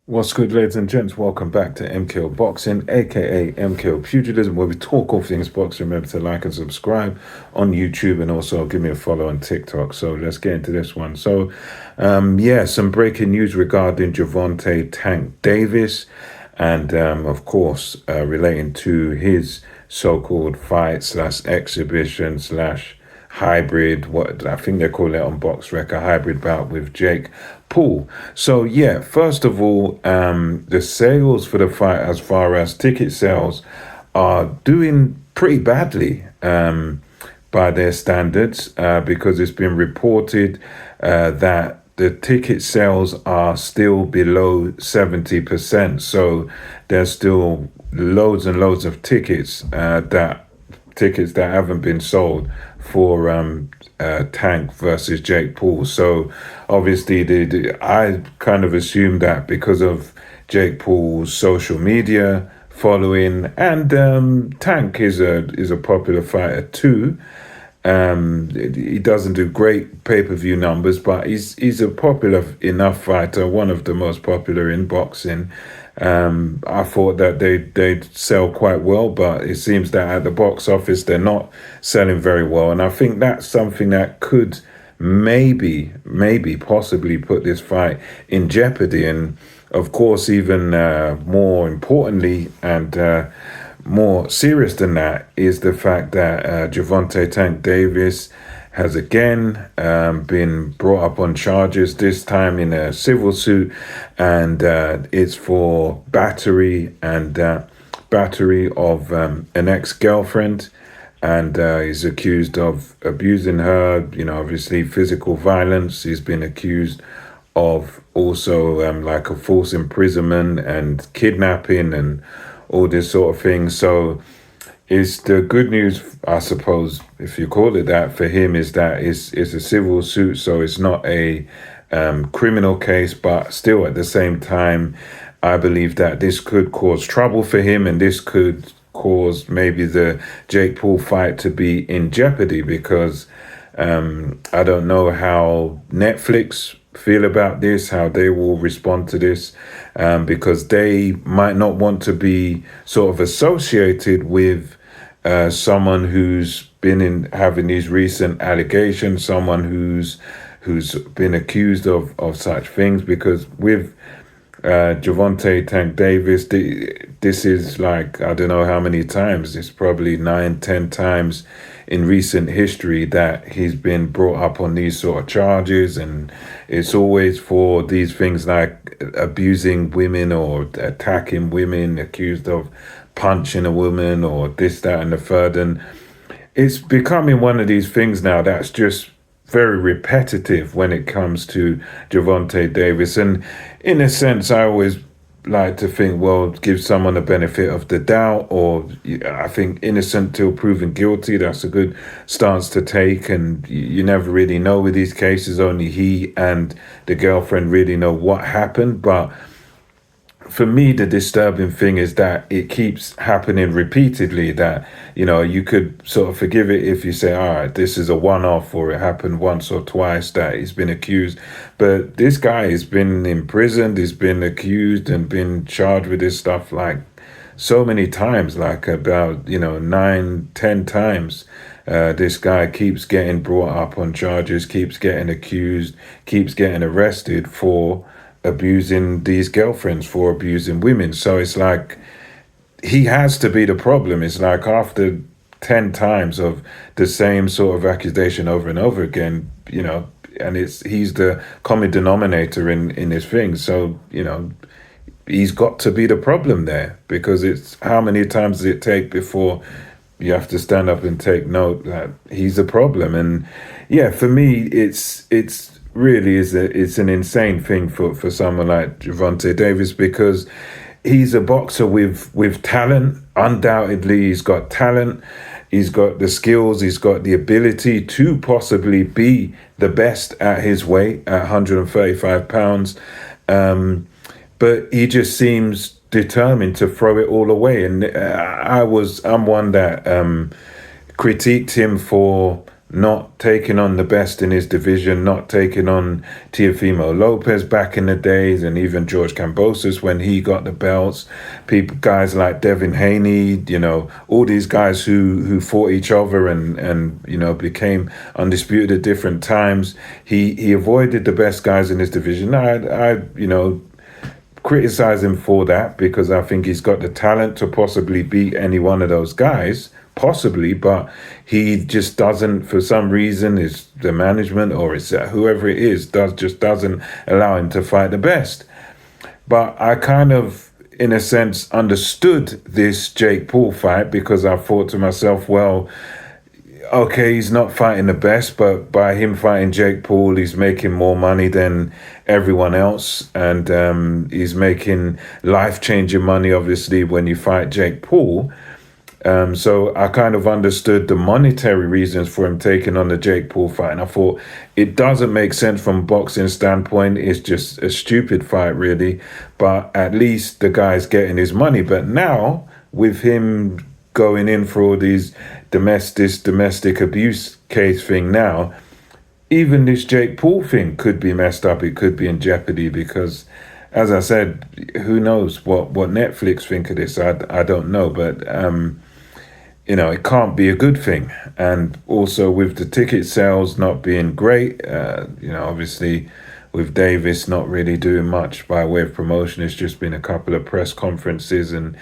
What's good, ladies and gents? Welcome back to MKO Boxing, aka MKO Pugilism, where we talk all things boxing. Remember to like and subscribe on YouTube, and also give me a follow on TikTok. So let's get into this one. Some breaking news regarding Gervonta Tank Davis, and of course, relating to his so-called fight slash exhibition slash hybrid, what I think they call it on Box Rec, a hybrid bout with Jake Paul. So yeah, first of all, the sales for the fight, as far as ticket sales, are doing pretty badly by their standards, because it's been reported that the ticket sales are still below 70%. So there's still loads and loads of tickets that haven't been sold for Tank versus Jake Paul. So obviously, I kind of assumed that because of Jake Paul's social media following, and Tank is a popular fighter too. He doesn't do great pay-per-view numbers, but he's a popular enough fighter, one of the most popular in boxing. I thought that they'd sell quite well, but it seems that at the box office they're not selling very well, and I think that's something that could possibly put this fight in jeopardy. And of course, even more importantly, and more serious than that, is the fact that Gervonta Tank Davis has again been brought up on charges, this time in a civil suit, and it's for battery of an ex-girlfriend, and he's accused of abusing her, obviously physical violence. He's been accused of also like a false imprisonment and kidnapping and all this sort of thing. So it's the good news, I suppose, if you call it that, for him, is that it's a civil suit, so it's not a criminal case, but still at the same time, I believe that this could cause trouble for him, and this could cause maybe the Jake Paul fight to be in jeopardy, because I don't know how Netflix feel about this, how they will respond to this, because they might not want to be sort of associated with someone who's been in having these recent allegations, someone who's been accused of such things. Because with Gervonta Tank Davis, this is like, I don't know how many times, it's probably 9, 10 times in recent history that he's been brought up on these sort of charges, and it's always for these things like abusing women or attacking women, accused of punching a woman or this, that, and the third. And it's becoming one of these things now that's just very repetitive when it comes to Gervonta Davis. And in a sense, I always like to think, well, give someone the benefit of the doubt, or I think innocent till proven guilty. That's a good stance to take, and you never really know with these cases. Only he and the girlfriend really know what happened. But for me, the disturbing thing is that it keeps happening repeatedly, that, you could sort of forgive it if you say, all right, this is a one-off, or it happened once or twice that he's been accused. But this guy has been imprisoned, he's been accused and been charged with this stuff like so many times, like about, 9, 10 times. This guy keeps getting brought up on charges, keeps getting accused, keeps getting arrested for abusing these girlfriends, for abusing women. So it's like he has to be the problem. It's like after 10 times of the same sort of accusation over and over again, and he's the common denominator in this thing. So, he's got to be the problem there, because it's how many times does it take before you have to stand up and take note that he's a problem. And yeah, for me, it's really it's an insane thing for someone like Gervonta Davis, because he's a boxer with talent. Undoubtedly, he's got talent. He's got the skills. He's got the ability to possibly be the best at his weight at 135 pounds. But he just seems determined to throw it all away. And I'm one that critiqued him for not taking on the best in his division, not taking on Teofimo Lopez back in the days, and even George Kambosos when he got the belts. People, guys like Devin Haney, all these guys who fought each other and became undisputed at different times. He avoided the best guys in his division. I criticize him for that because I think he's got the talent to possibly beat any one of those guys, possibly, but he just doesn't, for some reason, it's the management or it's whoever it is, doesn't allow him to fight the best. But I kind of, in a sense, understood this Jake Paul fight because I thought to myself, well, okay, he's not fighting the best, but by him fighting Jake Paul, he's making more money than everyone else. And he's making life-changing money, obviously, when you fight Jake Paul. So I kind of understood the monetary reasons for him taking on the Jake Paul fight. And I thought it doesn't make sense from a boxing standpoint. It's just a stupid fight, really. But at least the guy's getting his money. But now, with him going in for all these domestic abuse case thing now, even this Jake Paul thing could be messed up. It could be in jeopardy because, as I said, who knows what Netflix think of this? I don't know, but it can't be a good thing. And also with the ticket sales not being great, obviously with Davis not really doing much by way of promotion, it's just been a couple of press conferences and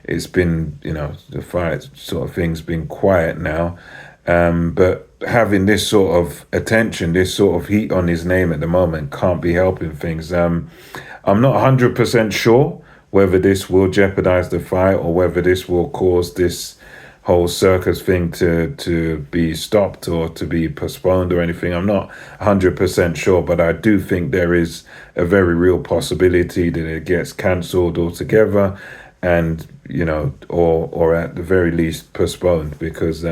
it's been, the fight sort of thing's been quiet now. But having this sort of attention, this sort of heat on his name at the moment can't be helping things. I'm not 100% sure whether this will jeopardize the fight or whether this will cause this whole circus thing to be stopped or to be postponed or anything. I'm not 100% sure, but I do think there is a very real possibility that it gets cancelled altogether and, or at the very least postponed because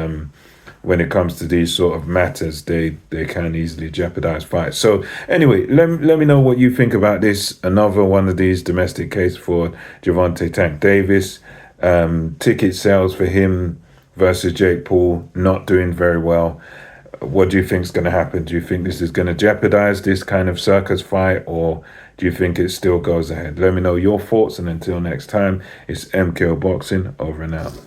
when it comes to these sort of matters, they can easily jeopardize fights. So anyway, let me know what you think about this. Another one of these domestic case for Gervonta Tank Davis. Ticket sales for him versus Jake Paul not doing very well. What do you think is going to happen? Do you think this is going to jeopardize this kind of circus fight, or do you think it still goes ahead? Let me know your thoughts, and until next time, it's MKO Boxing, over and out.